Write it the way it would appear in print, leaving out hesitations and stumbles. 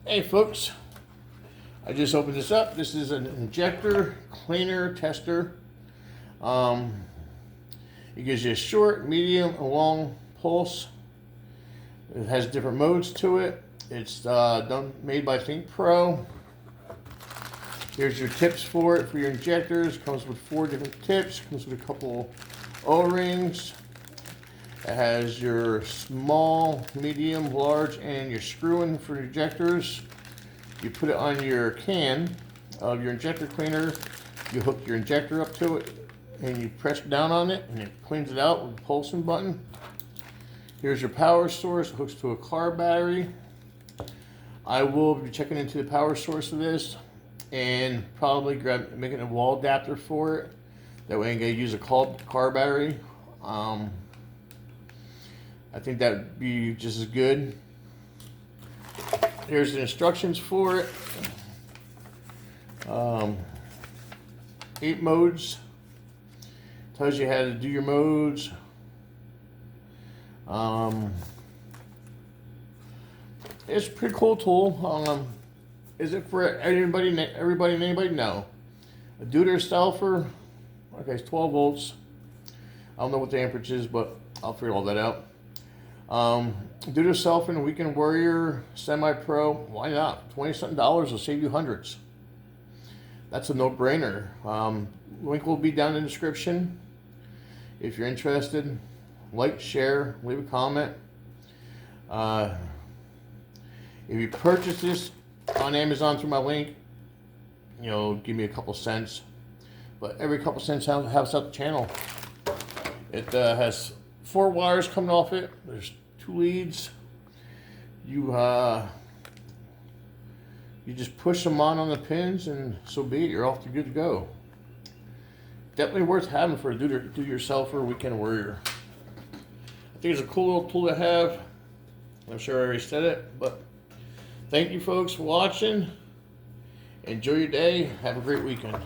Hey folks, I just opened this up. This is an injector cleaner tester. It gives you a short, medium, and long pulse. It has different modes to it. It's made by THIKPO. Here's your tips for it for your injectors. Comes with 4 different tips. Comes with a couple O-rings. It has your small, medium, large, and your screw-in for injectors. You put it on your can of your injector cleaner. You hook your injector up to it, and you press down on it, and it cleans it out with the pulsing button. Here's your power source. It hooks to a car battery. I will be checking into the power source of this, and probably making a wall adapter for it. That way I can use a car battery. I think that would be just as good. Here's the instructions for it. 8 modes. Tells you how to do your modes. It's a pretty cool tool. Is it for everybody and anybody? No. A do-it-yourselfer. Okay, it's 12 volts. I don't know what the amperage is, but I'll figure all that out. Do-it-yourself and weekend warrior, semi-pro. Why not? $20-something will save you hundreds. That's a no-brainer. Link will be down in the description. If you're interested, like, share, leave a comment. If you purchase this on Amazon through my link, give me a couple cents. But every couple cents helps out the channel. It has 4 wires coming off it. There's 2 leads. You just push them on the pins, and so be it. You're off to good to go. Definitely worth having for a do-yourselfer or weekend warrior. I think it's a cool little tool to have. I'm sure I already said it, but thank you folks for watching. Enjoy your day. Have a great weekend.